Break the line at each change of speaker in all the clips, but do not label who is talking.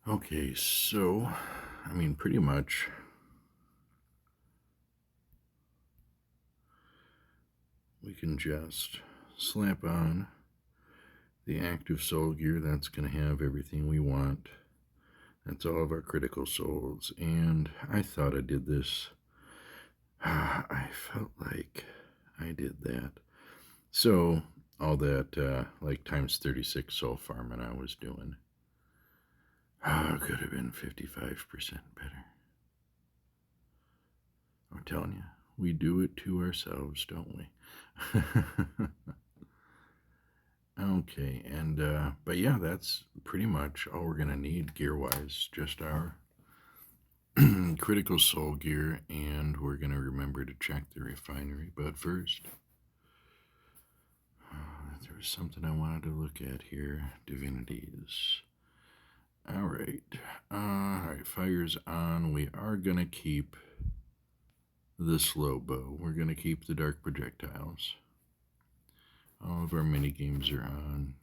Okay, so, pretty much we can just slap on the active soul gear. That's going to have everything we want. That's all of our critical souls. And I thought I did this. I felt like I did that. So, all that, like, times 36 soul farming I was doing, could have been 55% better. I'm telling you, we do it to ourselves, don't we? Okay, and but yeah, that's pretty much all we're gonna need gear wise. Just our critical soul gear, and we're gonna remember to check the refinery. But first, there was something I wanted to look at here. Divinities. All right, all right. Fire's on. We are gonna keep the slow bow. We're gonna keep the dark projectiles. All of our mini games are on.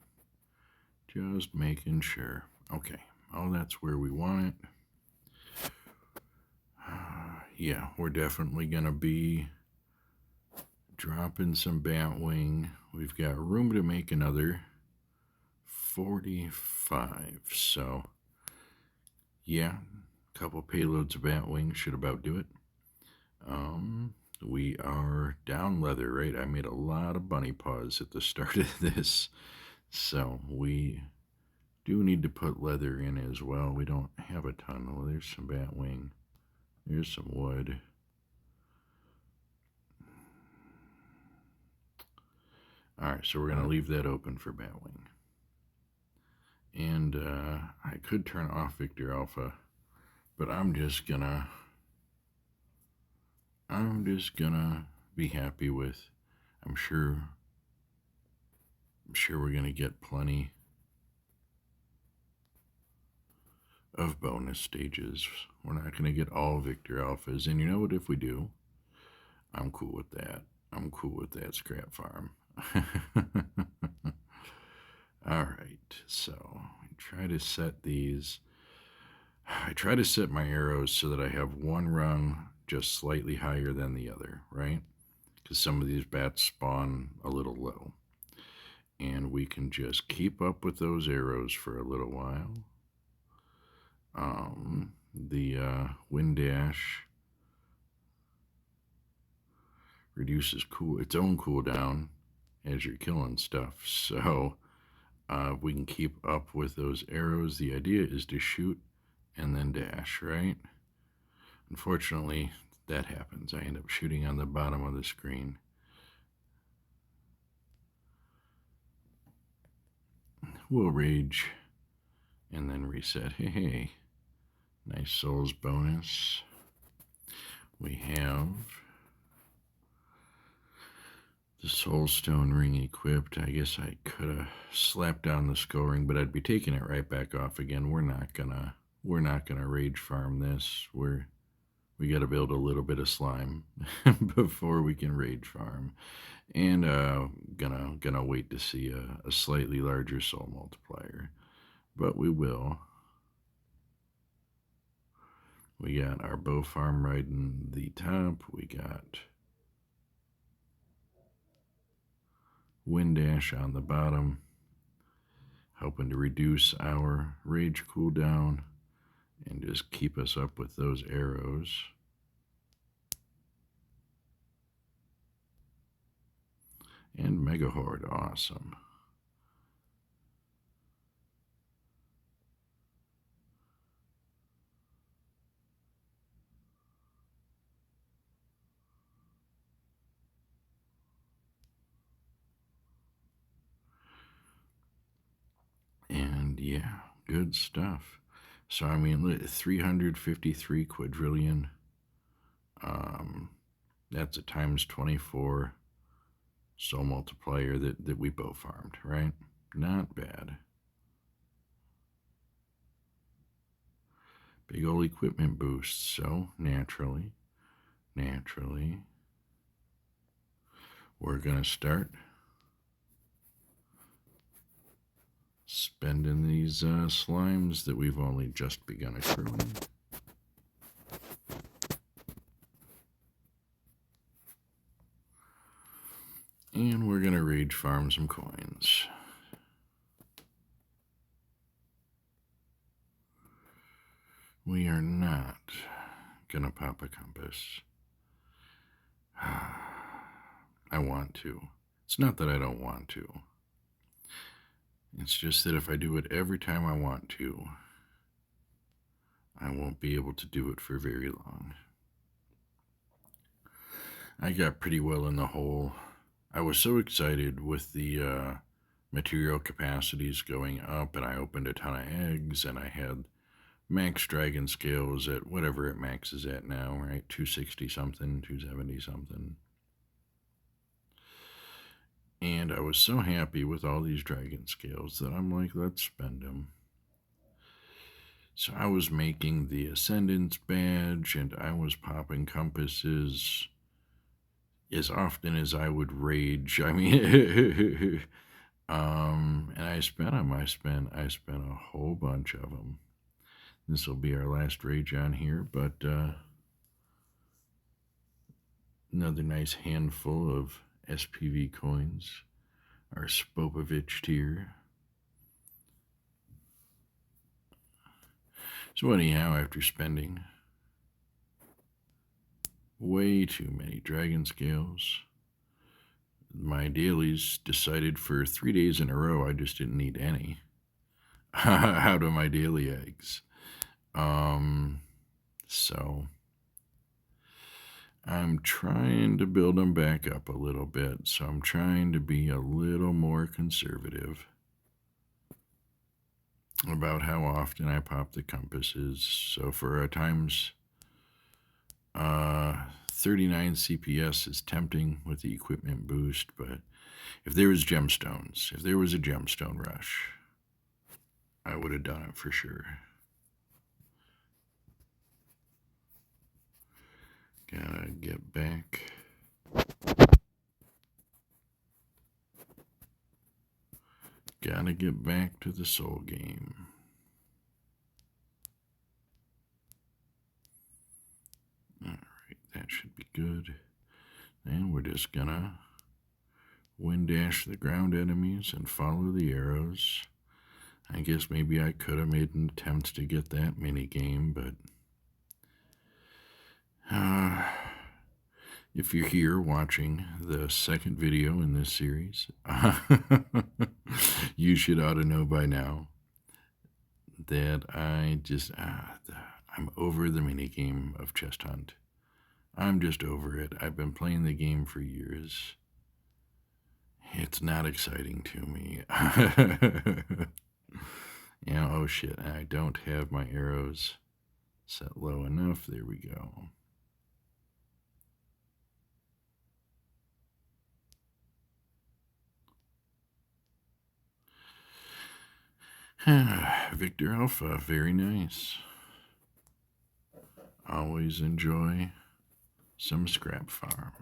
Just making sure. Okay. Oh, that's where we want it. Yeah, we're definitely going to be dropping some Batwing. We've got room to make another 45. So, yeah, a couple payloads of Batwing should about do it. We are down leather, right? I made a lot of bunny paws at the start of this. So, we do need to put leather in as well. We don't have a ton. Well, there's some Batwing. There's some wood. All right, so we're going to leave that open for Batwing. And I could turn off Victor Alpha, but I'm just gonna be happy with. I'm sure we're gonna get plenty of bonus stages. We're not gonna get all Victor Alphas, and you know what? If we do, I'm cool with that. I'm cool with that scrap farm. All right, so I try to set these. I try to set my arrows so that I have one rung just slightly higher than the other, right? Because some of these bats spawn a little low. And we can just keep up with those arrows for a little while. The wind dash reduces its own cooldown as you're killing stuff. So we can keep up with those arrows. The idea is to shoot and then dash, right? Unfortunately, that happens. I end up shooting on the bottom of the screen. We'll rage and then reset. Hey, nice souls bonus. We have the soulstone ring equipped. I guess I could have slapped down the skull ring, but I'd be taking it right back off again. We're not gonna rage farm this. We got to build a little bit of slime before we can rage farm, and gonna wait to see a slightly larger soul multiplier, but we will. We got our bow farm right in the top. We got wind dash on the bottom, helping to reduce our rage cooldown and just keep us up with those arrows. And Mega Horde, awesome. And yeah, good stuff. So 353 quadrillion. That's a times 24 soul multiplier that we both farmed, right? Not bad. Big old equipment boost. So naturally, we're gonna start spending these slimes that we've only just begun accruing. And we're going to rage farm some coins. We are not going to pop a compass. I want to. It's not that I don't want to. It's just that if I do it every time I want to, I won't be able to do it for very long. I got pretty well in the hole. I was so excited with the material capacities going up, and I opened a ton of eggs, and I had max dragon scales at whatever it maxes at now, right? 260 something, 270 something. And I was so happy with all these dragon scales that I'm like, let's spend them. So I was making the Ascendance badge, and I was popping compasses as often as I would rage. I mean, and I spent them. I spent a whole bunch of them. This will be our last rage on here, but another nice handful of SPV coins. Our Spopovich tier. So anyhow, after spending way too many dragon scales, my dailies decided for 3 days in a row I just didn't need any out of my daily eggs. So I'm trying to build them back up a little bit. So I'm trying to be a little more conservative about how often I pop the compasses. So for times 39 CPS is tempting with the equipment boost, but if there was gemstones, if there was a gemstone rush, I would have done it for sure. Gotta get back. Gotta get back to the soul game. Alright, that should be good. And we're just gonna wind dash the ground enemies and follow the arrows. I guess maybe I could have made an attempt to get that mini game, but if you're here watching the second video in this series, you should ought to know by now that I'm over the minigame of Chest Hunt. I'm just over it. I've been playing the game for years. It's not exciting to me. Oh shit, I don't have my arrows set low enough. There we go. Victor Alpha, very nice. Always enjoy some scrap farm.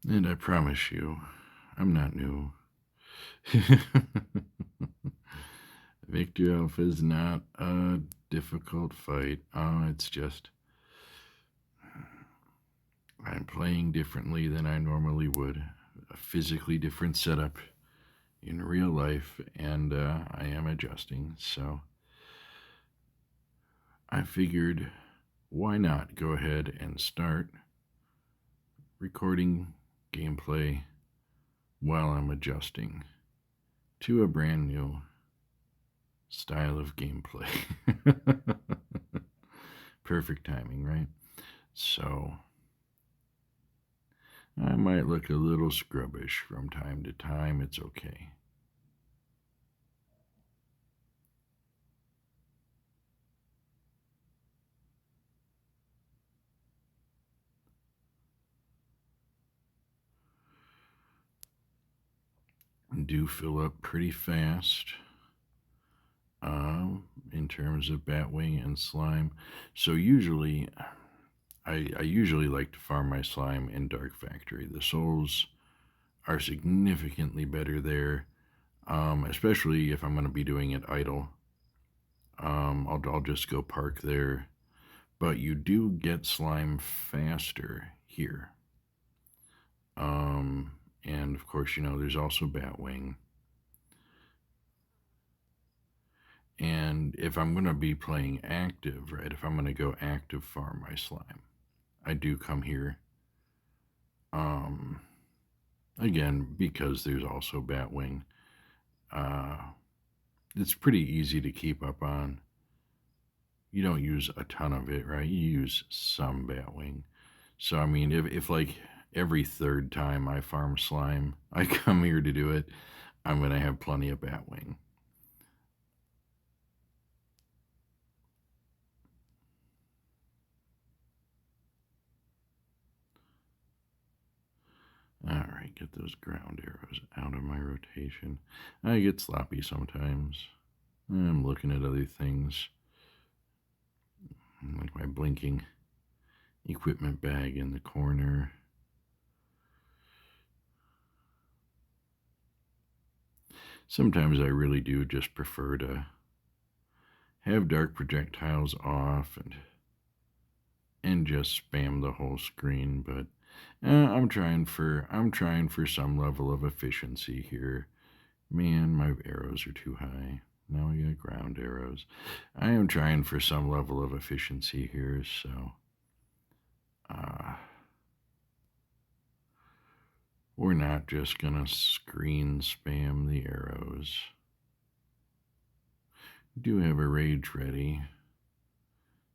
And I promise you, I'm not new. Victor Alpha is not a difficult fight. It's just I'm playing differently than I normally would. A physically different setup in real life, and I am adjusting. So I figured, why not go ahead and start recording gameplay while I'm adjusting to a brand new style of gameplay. Perfect timing, right? So I might look a little scrubbish from time to time. It's okay. Do fill up pretty fast in terms of Batwing and slime. So usually, I usually like to farm my slime in Dark Factory. The souls are significantly better there, especially if I'm going to be doing it idle. I'll just go park there. But you do get slime faster here. And of course, there's also Batwing. And if I'm going to be playing active, right, if I'm going to go active farm my slime, I do come here. Again, because there's also Batwing. It's pretty easy to keep up on. You don't use a ton of it, right? You use some Batwing. So, I mean, if like every third time I farm slime, I come here to do it, I'm going to have plenty of Batwing. Alright, get those ground arrows out of my rotation. I get sloppy sometimes. I'm looking at other things, like my blinking equipment bag in the corner. Sometimes I really do just prefer to have dark projectiles off and just spam the whole screen, but I'm trying for some level of efficiency here. Man, my arrows are too high. Now I got ground arrows. I am trying for some level of efficiency here, so we're not just gonna screen spam the arrows. We do have a rage ready,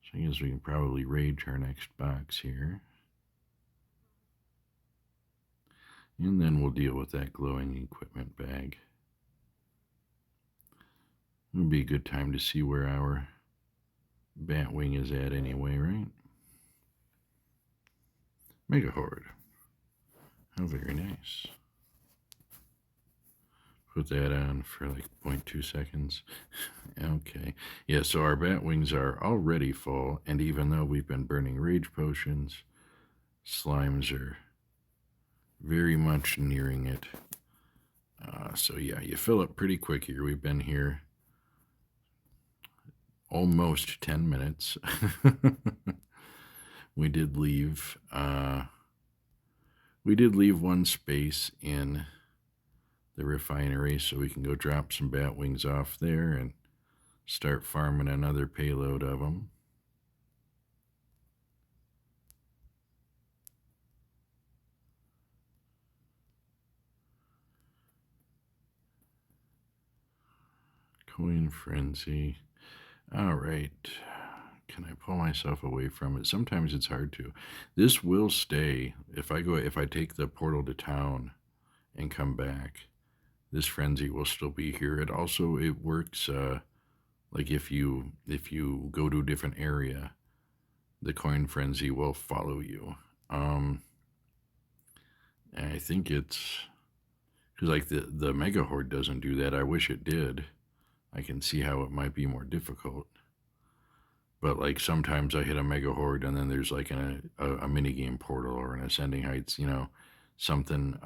so I guess we can probably rage our next box here. And then we'll deal with that glowing equipment bag. It would be a good time to see where our Batwing is at anyway, right? Mega Horde. How very nice. Put that on for like 0.2 seconds. Okay. Yeah, so our Batwings are already full, and even though we've been burning rage potions, slimes are very much nearing it. So yeah, you fill up pretty quick here. We've been here almost 10 minutes. We did leave one space in the refinery so we can go drop some Batwings off there and start farming another payload of them. Coin Frenzy. All right. Can I pull myself away from it? Sometimes it's hard to. This will stay. If I take the portal to town and come back, this frenzy will still be here. It works like if you go to a different area, the coin frenzy will follow you. I think it's because like the Mega Horde doesn't do that. I wish it did. I can see how it might be more difficult. But like sometimes I hit a Mega Horde and then there's like a minigame portal or an Ascending Heights, something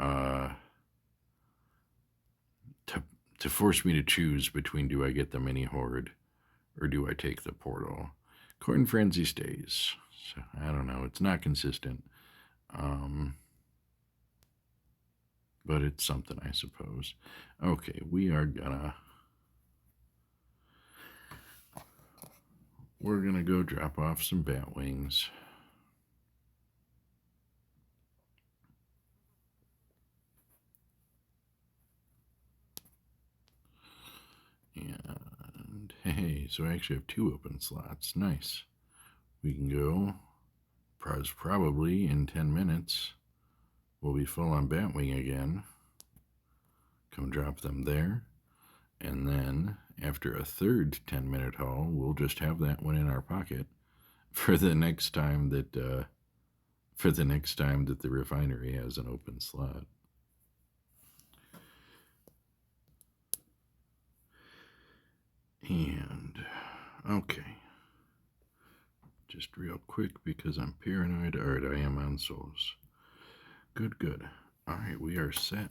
to force me to choose between do I get the mini horde or do I take the portal. Coin Frenzy stays. So I don't know. It's not consistent. But it's something, I suppose. Okay, we're gonna go drop off some Batwings. And hey, so I actually have 2 open slots. Nice. We can go probably in 10 minutes we'll be full on Batwing again. Come drop them there. And then after a third 10-minute haul, we'll just have that one in our pocket for the next time that the refinery has an open slot. And okay, just real quick because I'm paranoid. All right, I am on souls. Good. All right, we are set.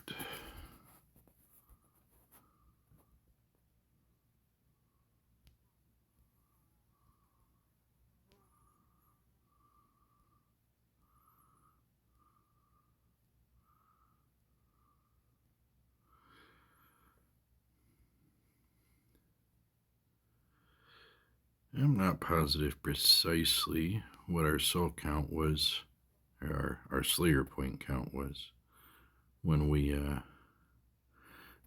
I'm not positive precisely what our soul count was, or our Slayer point count was, when we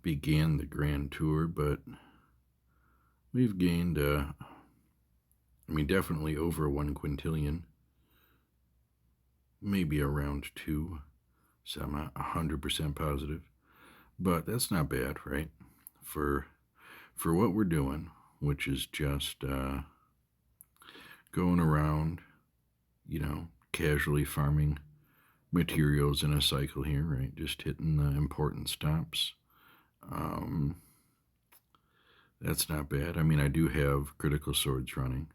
began the Grand Tour, but we've gained, definitely over 1 quintillion, maybe around 2, so I'm not 100% positive, but that's not bad, right? For what we're doing, which is just going around, casually farming materials in a cycle here, right? Just hitting the important stops. That's not bad. I do have critical swords running,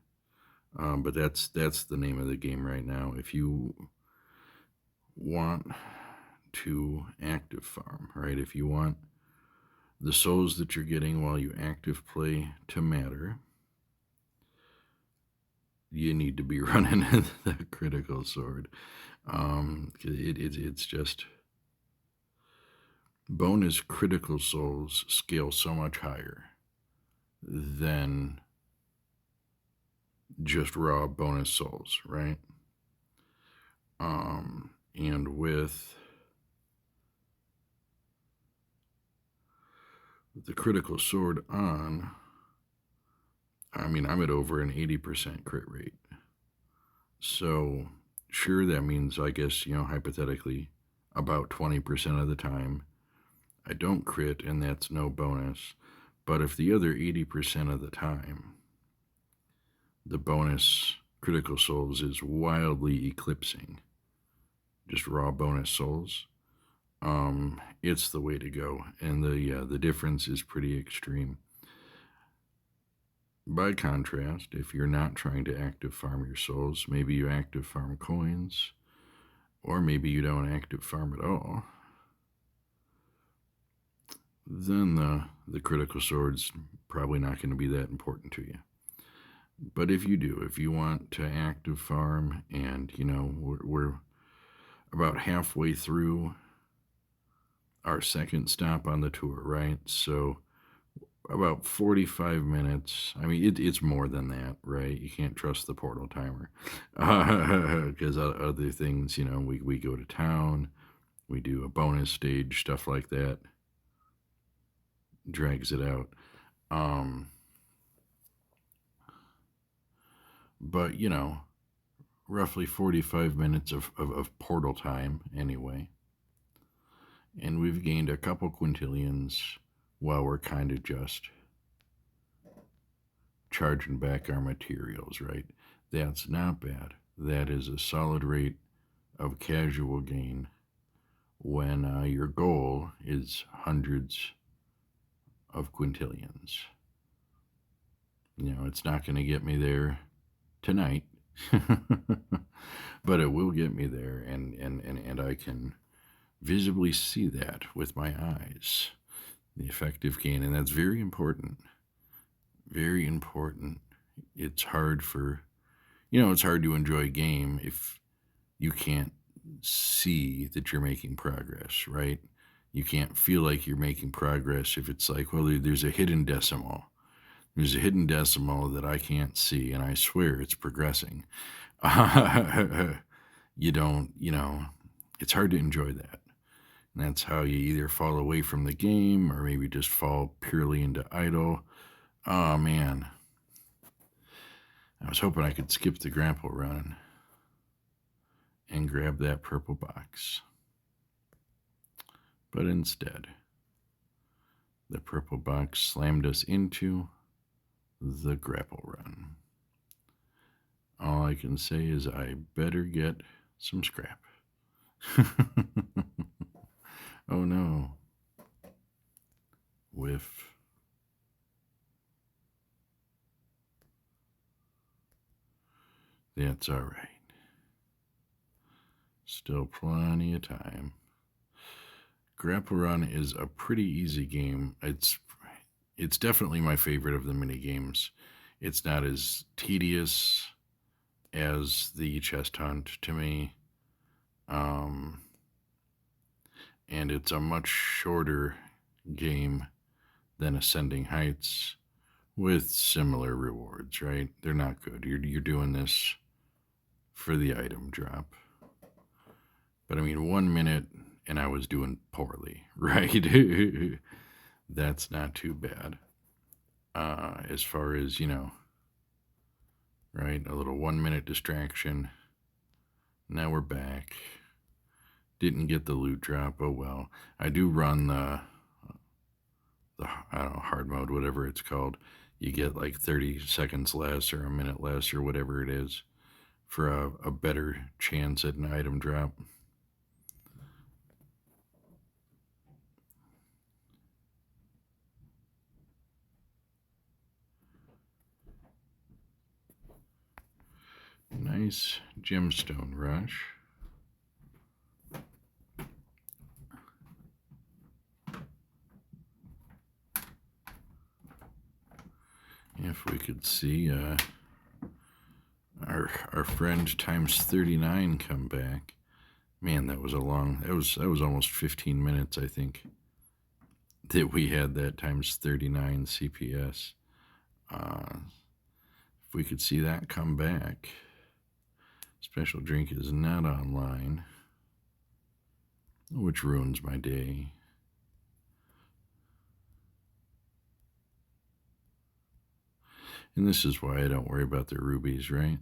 but that's the name of the game right now. If you want to active farm, right? If you want the souls that you're getting while you active play to matter, you need to be running the critical sword. It's just bonus critical souls scale so much higher than just raw bonus souls, right? And with the critical sword on, I'm at over an 80% crit rate. So, sure, that means, I guess, hypothetically, about 20% of the time, I don't crit, and that's no bonus. But if the other 80% of the time, the bonus critical souls is wildly eclipsing just raw bonus souls, it's the way to go, and the difference is pretty extreme. By contrast, if you're not trying to active farm your souls, maybe you active farm coins, or maybe you don't active farm at all, then the critical sword's probably not going to be that important to you. But if you do, if you want to active farm, and we're about halfway through our second stop on the tour, right? So about 45 minutes. It's more than that, right? You can't trust the portal timer because other things, we go to town, we do a bonus stage, stuff like that, drags it out. But roughly 45 minutes of portal time anyway, and we've gained a couple quintillions while we're kind of just charging back our materials, right? That's not bad. That is a solid rate of casual gain when your goal is hundreds of quintillions. It's not going to get me there tonight, but it will get me there, and I can visibly see that with my eyes, the effective gain, and that's very important. Very important. It's hard it's hard to enjoy a game if you can't see that you're making progress, right? You can't feel like you're making progress if it's like, well, there's a hidden decimal. There's a hidden decimal that I can't see, and I swear it's progressing. You don't, it's hard to enjoy that. And that's how you either fall away from the game or maybe just fall purely into idle. Oh, man. I was hoping I could skip the grapple run and grab that purple box. But instead, the purple box slammed us into the grapple run. All I can say is I better get some scrap. Oh no. Whiff. That's all right. Still plenty of time. Grapple Run is a pretty easy game. It's definitely my favorite of the mini games. It's not as tedious as the chest hunt to me. And it's a much shorter game than Ascending Heights with similar rewards, right? They're not good. You're doing this for the item drop. But I mean, 1 minute and I was doing poorly, right? That's not too bad. As far as, right? A little 1 minute distraction. Now we're back. Didn't get the loot drop. Oh well. I do run the I don't know, hard mode, whatever it's called. You get like 30 seconds less or a minute less or whatever it is for a better chance at an item drop. Nice gemstone rush. If we could see our friend times 39 come back. Man, that was that was almost 15 minutes, I think, that we had that times 39 CPS. If we could see that come back. Special drink is not online, which ruins my day. And this is why I don't worry about the rubies, right?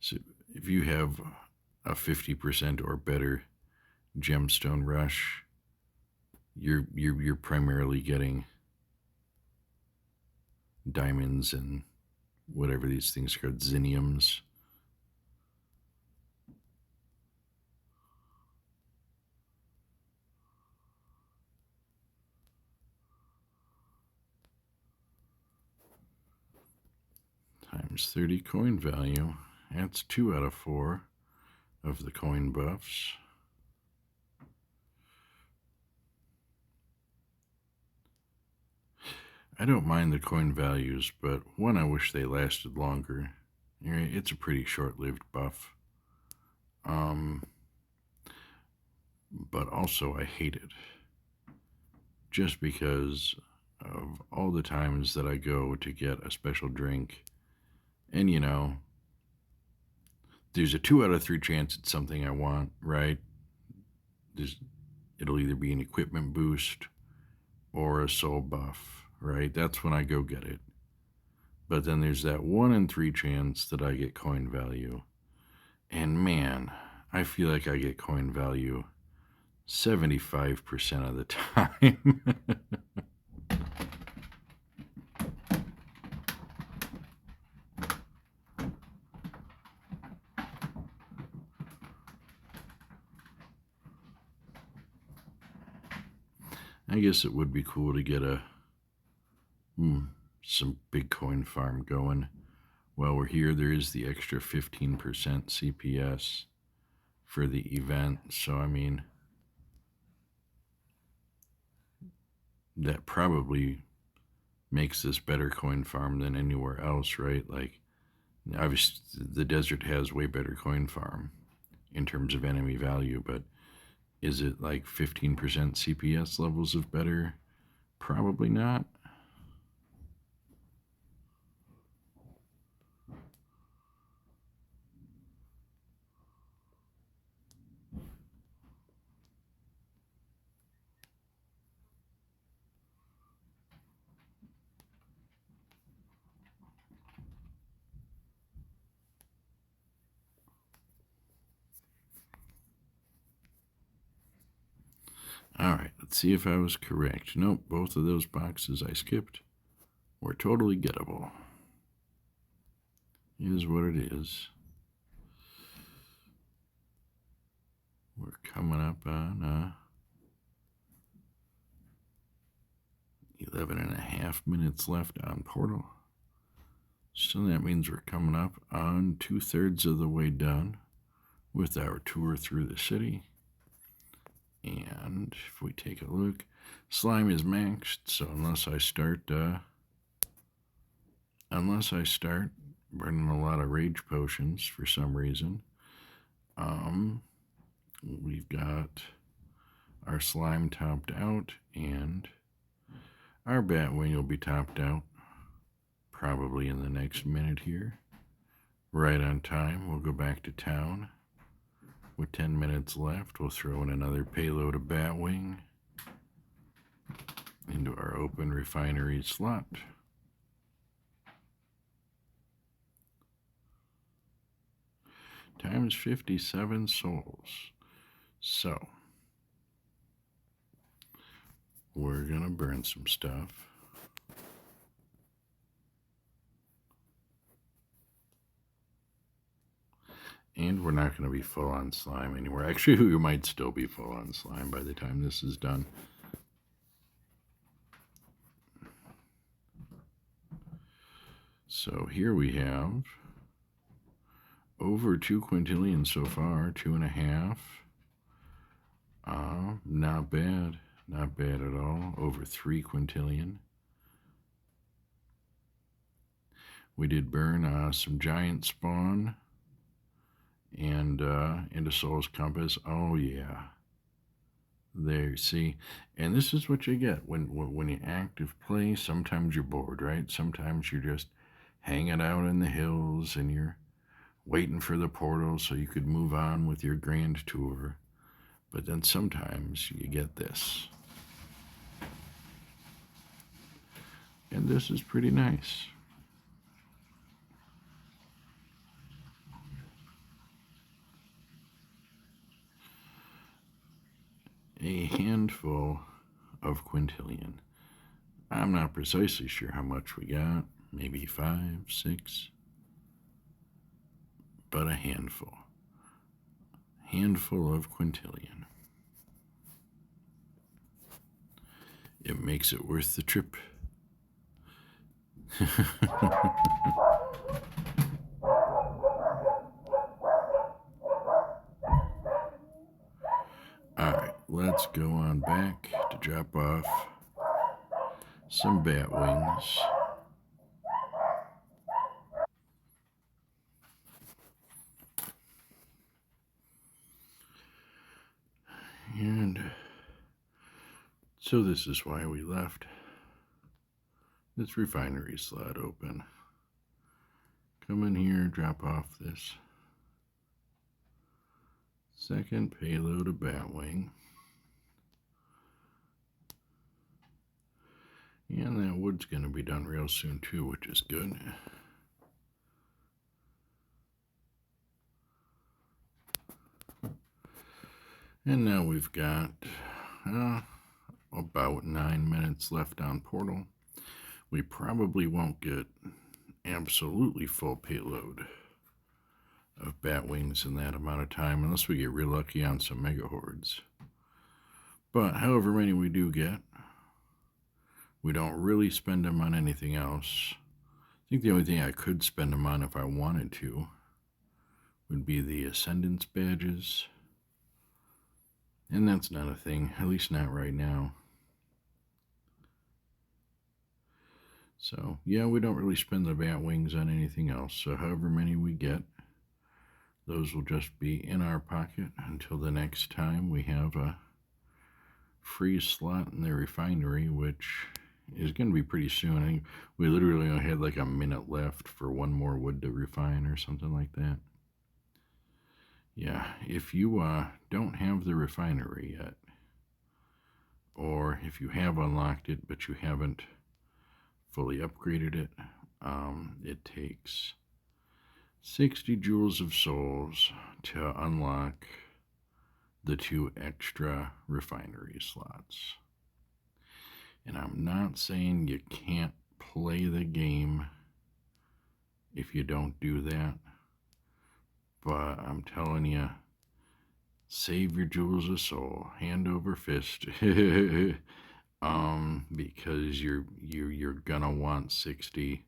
So if you have a 50% or better gemstone rush, you're primarily getting diamonds and whatever these things are called, zinniums. Times 30 coin value. That's 2 out of 4 of the coin buffs. I don't mind the coin values, but one, I wish they lasted longer. It's a pretty short-lived buff. But also I hate it. Just because of all the times that I go to get a special drink, and there's a 2 out of 3 chance it's something I want, right? It'll either be an equipment boost or a soul buff, right? That's when I go get it. But then there's that 1 in 3 chance that I get coin value. And man, I feel like I get coin value 75% of the time. I guess it would be cool to get some big coin farm going. While we're here, there is the extra 15% CPS for the event. So, I mean, that probably makes this better coin farm than anywhere else, right? Like, obviously, the desert has way better coin farm in terms of enemy value, but is it like 15% CPS levels of better? Probably not. Alright, let's see if I was correct. Nope, both of those boxes I skipped were totally gettable. Is what it is. We're coming up on 11 and a half minutes left on Portal. So that means we're coming up on 2/3 of the way done with our tour through the city. And if we take a look, slime is maxed, so unless I start burning a lot of rage potions for some reason, we've got our slime topped out, and our Batwing will be topped out probably in the next minute here. Right on time, we'll go back to town. With 10 minutes left, we'll throw in another payload of Batwing into our open refinery slot. Times 57 souls. So, we're going to burn some stuff. And we're not going to be full on slime anymore. Actually, we might still be full on slime by the time this is done. So here we have over 2 quintillion so far, 2.5. Not bad. Not bad at all. Over 3 quintillion. We did burn some giant spawn and into Soul's Compass. Oh yeah, there. See, and this is what you get when you active play. Sometimes you're bored, right? Sometimes you're just hanging out in the hills and you're waiting for the portal so you could move on with your grand tour. But then sometimes you get this, and this is pretty nice. A handful of quintillion. I'm not precisely sure how much we got, maybe 5, 6, but a handful. Handful of quintillion. It makes it worth the trip. Alright, let's go on back to drop off some Batwings. And so this is why we left this refinery slot open. Come in here, drop off this second payload of Batwing. And that wood's going to be done real soon too, which is good. And now we've got about 9 minutes left on Portal. We probably won't get absolutely full payload of Batwings in that amount of time unless we get real lucky on some Mega Hordes. But however many we do get, we don't really spend them on anything else. I think the only thing I could spend them on if I wanted to would be the Ascendance badges. And that's not a thing, at least not right now. So, yeah, we don't really spend the Batwings on anything else. So however many we get, those will just be in our pocket until the next time we have a free slot in the refinery, which is going to be pretty soon. I think we literally only had like a minute left for one more wood to refine or something like that. Yeah, if you don't have the refinery yet, or if you have unlocked it but you haven't fully upgraded it, it takes 60 Jewels of Souls to unlock the 2 extra refinery slots. And I'm not saying you can't play the game if you don't do that, but I'm telling you, save your jewels of soul, hand over fist, because you're gonna want 60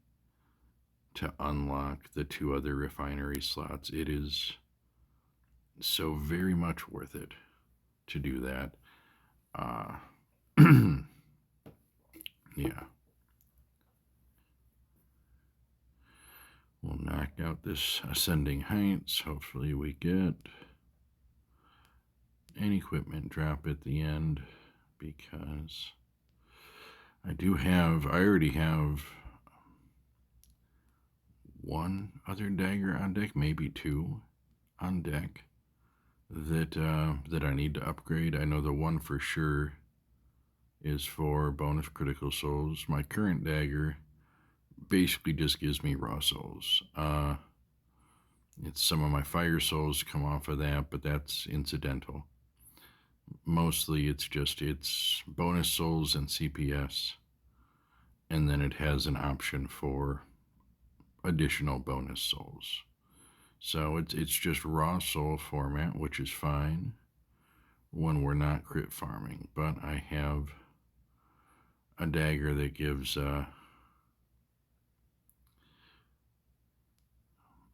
to unlock the 2 other refinery slots. It is so very much worth it to do that. Yeah. We'll knock out this Ascending Heights. Hopefully we get an equipment drop at the end, because I already have 1 other dagger on deck, maybe 2 on deck that I need to upgrade. I know the one for sure is for bonus critical souls. My current dagger basically just gives me raw souls. It's some of my fire souls come off of that, but that's incidental. Mostly it's bonus souls and CPS, and then it has an option for additional bonus souls. So it's just raw soul format, which is fine when we're not crit farming. But I have a dagger that gives a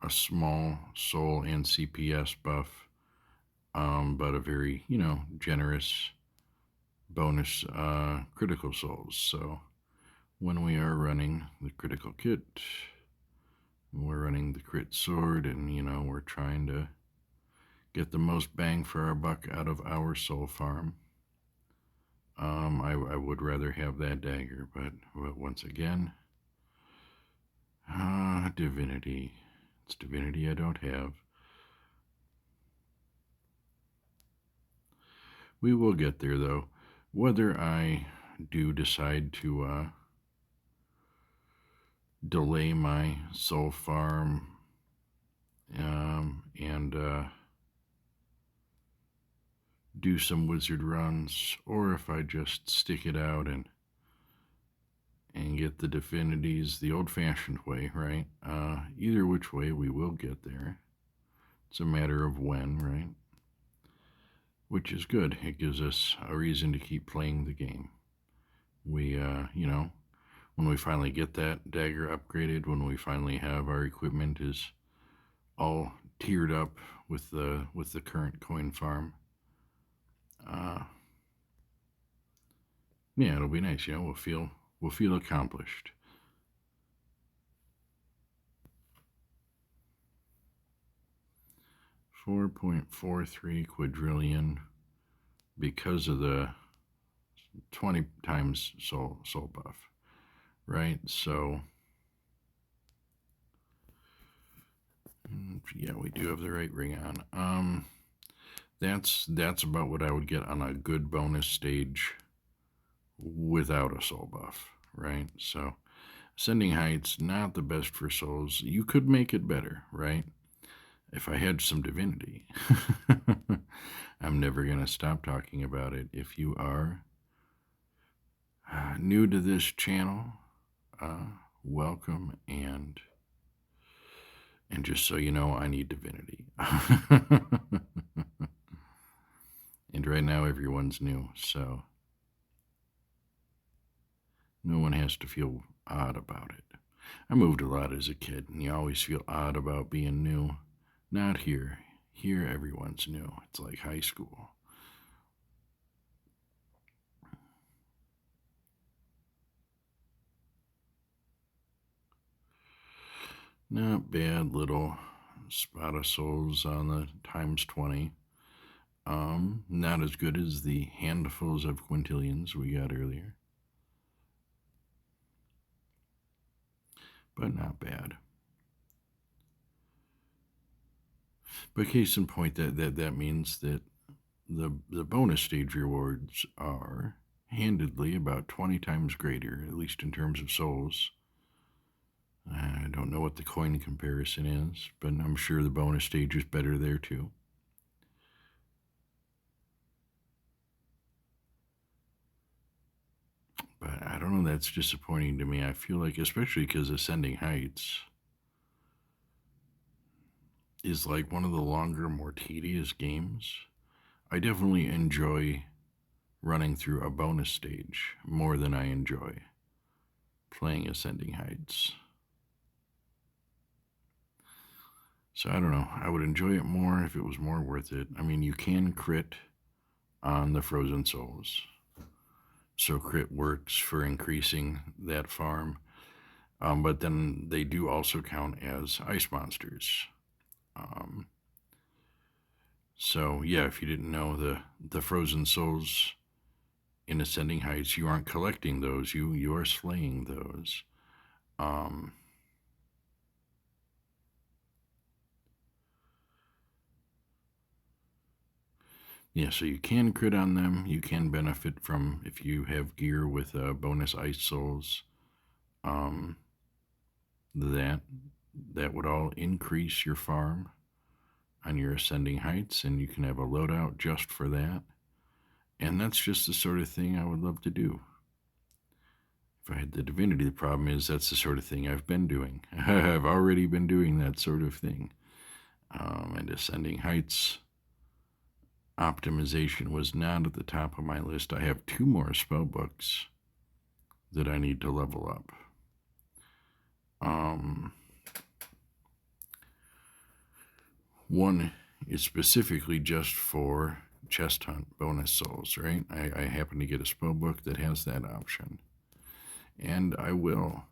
small soul and CPS buff, but a very, generous bonus critical souls. So when we are running the critical kit, we're running the crit sword, and we're trying to get the most bang for our buck out of our soul farm. I would rather have that dagger, but once again, divinity. It's divinity I don't have. We will get there, though. Whether I do decide to delay my soul farm and do some wizard runs, or if I just stick it out and get the divinities the old-fashioned way, right? Either which way, we will get there. It's a matter of when, right? Which is good. It gives us a reason to keep playing the game. We, when we finally get that dagger upgraded, when we finally have our equipment is all tiered up with the current coin farm, yeah, it'll be nice. We'll feel accomplished. $4.43 quadrillion because of the 20 times soul buff, right? So yeah, we do have the right ring on. That's about what I would get on a good bonus stage without a soul buff, right? So Ascending Heights, not the best for souls. You could make it better, right? If I had some divinity. I'm never going to stop talking about it. If you are new to this channel, welcome, and just so you know, I need divinity. And right now everyone's new, so no one has to feel odd about it. I moved a lot as a kid, and you always feel odd about being new. Not here. Here everyone's new. It's like high school. Not bad little spot of souls on the times 20. Not as good as the handfuls of quintillions we got earlier, but not bad. But case in point, that means that the bonus stage rewards are handedly about 20 times greater, at least in terms of souls. I don't know what the coin comparison is, but I'm sure the bonus stage is better there too. don't know, that's disappointing to me. I feel like, especially because Ascending Heights is like one of the longer, more tedious games. I definitely enjoy running through a bonus stage more than I enjoy playing Ascending Heights. So I don't know. I would enjoy it more if it was more worth it. I mean, you can crit on the Frozen Souls. So crit works for increasing that farm. But then they do also count as ice monsters. Um, so yeah, if you didn't know, the Frozen Souls in Ascending Heights, you aren't collecting those. You are slaying those. Um, yeah, so you can crit on them. You can benefit from if you have gear with bonus ice souls. Um, that that would all increase your farm on your Ascending Heights, and you can have a loadout just for that. And that's just the sort of thing I would love to do. If I had the Divinity, the problem is that's the sort of thing I've been doing. I've already been doing that sort of thing. And Ascending Heights optimization was not at the top of my list. I have 2 more spell books that I need to level up. One is specifically just for chest hunt bonus souls, right? I happen to get a spell book that has that option. And I will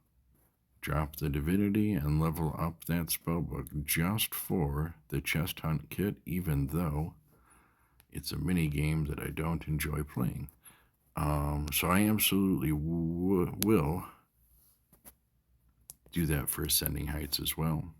drop the Divinity and level up that spellbook just for the chest hunt kit, even though it's a mini game that I don't enjoy playing. So I absolutely will do that for Ascending Heights as well.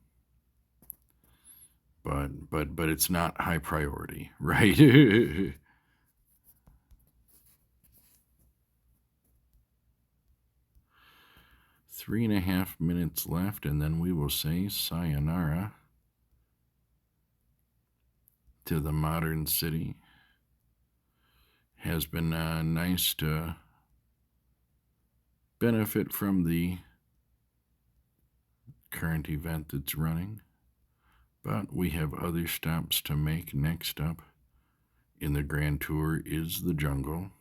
But it's not high priority, right? 3.5 minutes left, and then we will say sayonara to the modern city. Has been nice to benefit from the current event that's running, but we have other stops to make. Next up in the Grand Tour is the jungle,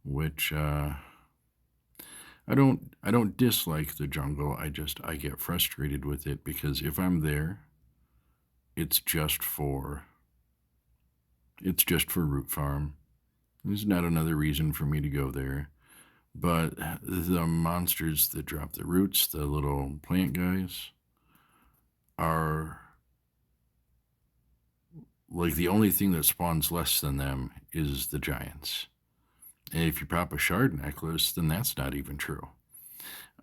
which I don't dislike the jungle. I get frustrated with it because if I'm there, it's just for root farm. There's not another reason for me to go there. But the monsters that drop the roots, the little plant guys, are like the only thing that spawns less than them is the giants. And if you pop a shard necklace, then that's not even true.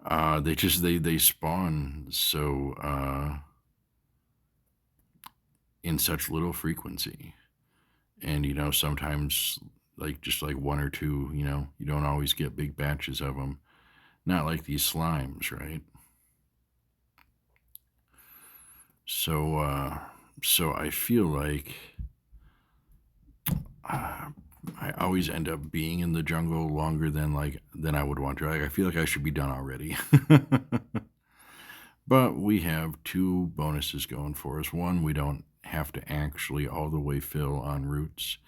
They spawn so in such little frequency, and sometimes just like 1 or 2, you don't always get big batches of them. Not like these slimes, right? So I feel like I always end up being in the jungle longer than I would want to. I feel like I should be done already. But we have 2 bonuses going for us. One, we don't have to actually all the way fill on roots.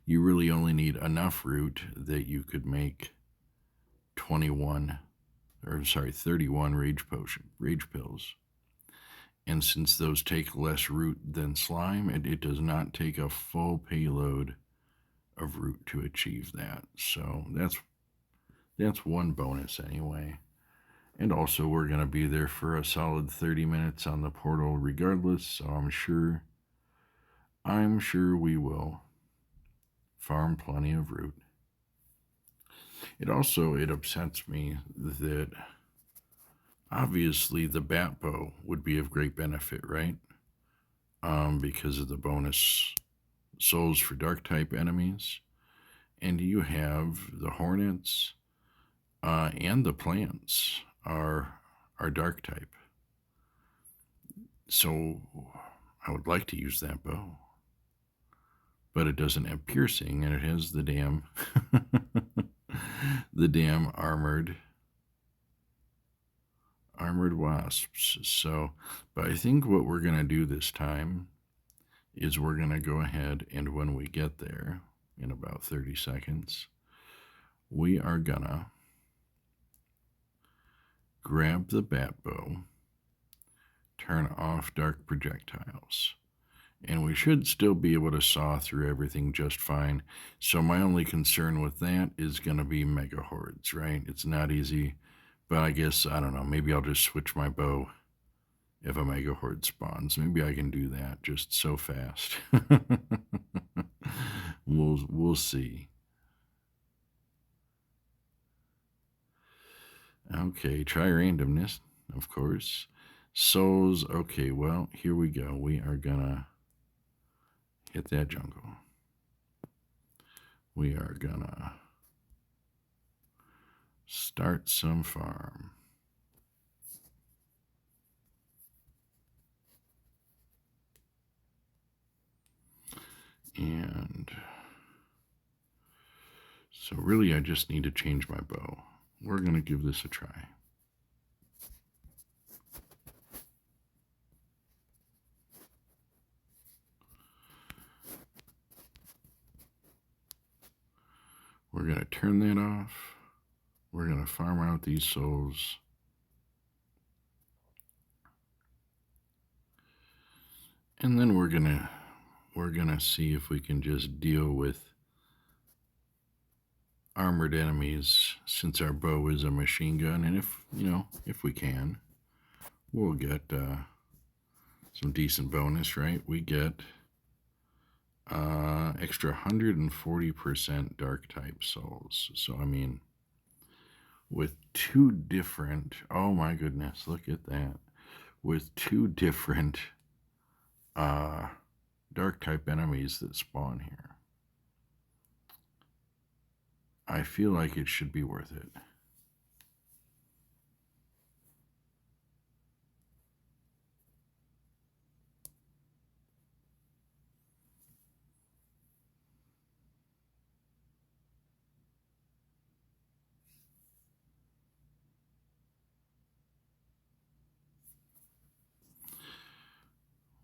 You really only need enough root that you could make 31 rage pills. And since those take less root than slime, it does not take a full payload of root to achieve that. So that's one bonus anyway. And also we're going to be there for a solid 30 minutes on the portal regardless, so I'm sure we will farm plenty of root. It upsets me that obviously the bat bow would be of great benefit, right? Because of the bonus souls for dark type enemies. And you have the hornets and the plants are dark type. So I would like to use that bow. But it doesn't have piercing, and it has the damn the damn armored wasps. So, but I think what we're going to do this time is we're going to go ahead, and when we get there in about 30 seconds, we are going to grab the bat bow, turn off dark projectiles, and we should still be able to saw through everything just fine. So my only concern with that is going to be mega hordes, right? It's not easy, but I guess, I don't know, maybe I'll just switch my bow if a mega horde spawns. Maybe I can do that just so fast. We'll see. Okay, try randomness, of course. Souls, okay, well, here we go. We are gonna hit that jungle. We are gonna start some farm. And so really I just need to change my bow. We're gonna give this a try. We're going to turn that off. We're going to farm out these souls. And then we're going to see if we can just deal with armored enemies, since our bow is a machine gun. And if we can, we'll get some decent bonus, right? We get extra 140% dark type souls. So I mean, with two different, oh my goodness, look at that, with two different dark type enemies that spawn here, I feel like it should be worth it.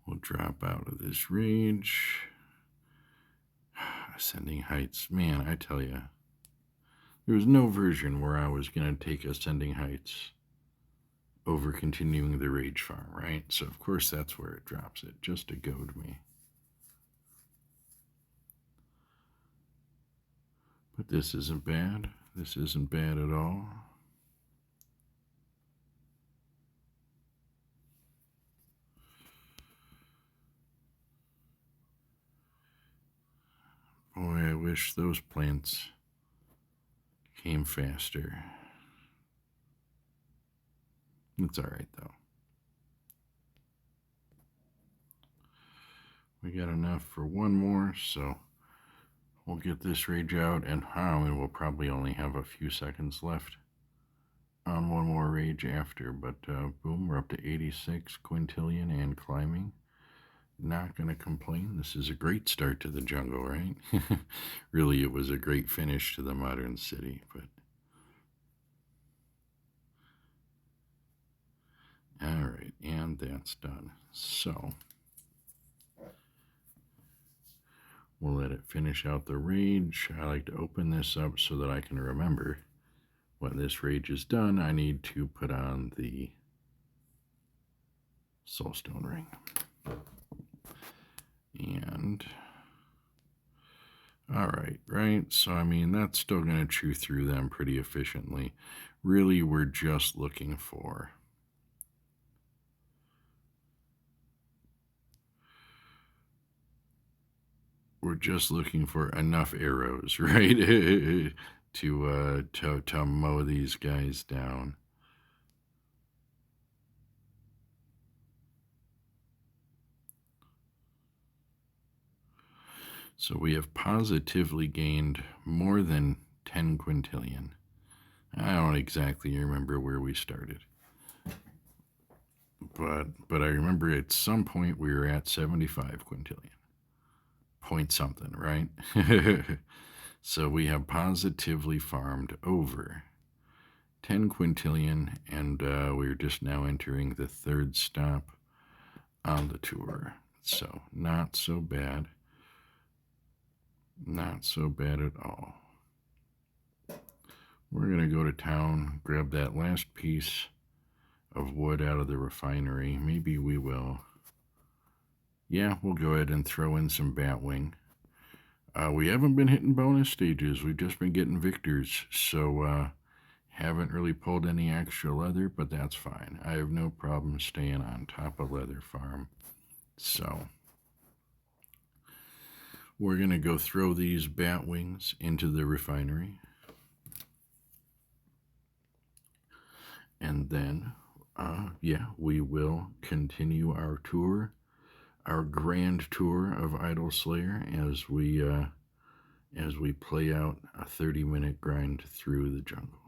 We'll drop out of this rage. Ascending Heights. Man, I tell you, there was no version where I was going to take Ascending Heights over continuing the rage farm, right? So, of course, that's where it drops it, just to goad me. But this isn't bad. This isn't bad at all. Boy, I wish those plants came faster. It's all right, though. We got enough for one more, so we'll get this rage out, and we'll probably only have a few seconds left on one more rage after, but boom, we're up to 86 quintillion and climbing. Not going to complain. This is a great start to the jungle, right? Really, it was a great finish to the modern city, but all right, and that's done. So we'll let it finish out the rage. I like to open this up so that I can remember when this rage is done, I need to put on the soulstone ring. And all right, so I mean, that's still going to chew through them pretty efficiently. Really, we're just looking for enough arrows, right? to mow these guys down. So we have positively gained more than 10 quintillion. I don't exactly remember where we started, but I remember at some point we were at 75 quintillion. Point something, right? So we have positively farmed over 10 quintillion, and we're just now entering the third stop on the tour. So not so bad. Not so bad at all. We're going to go to town, grab that last piece of wood out of the refinery. Maybe we will. Yeah, we'll go ahead and throw in some batwing. We haven't been hitting bonus stages. We've just been getting victors. So haven't really pulled any extra leather, but that's fine. I have no problem staying on top of Leather Farm. So we're going to go throw these bat wings into the refinery. And then, we will continue our tour, our grand tour of Idle Slayer as we play out a 30-minute grind through the jungle.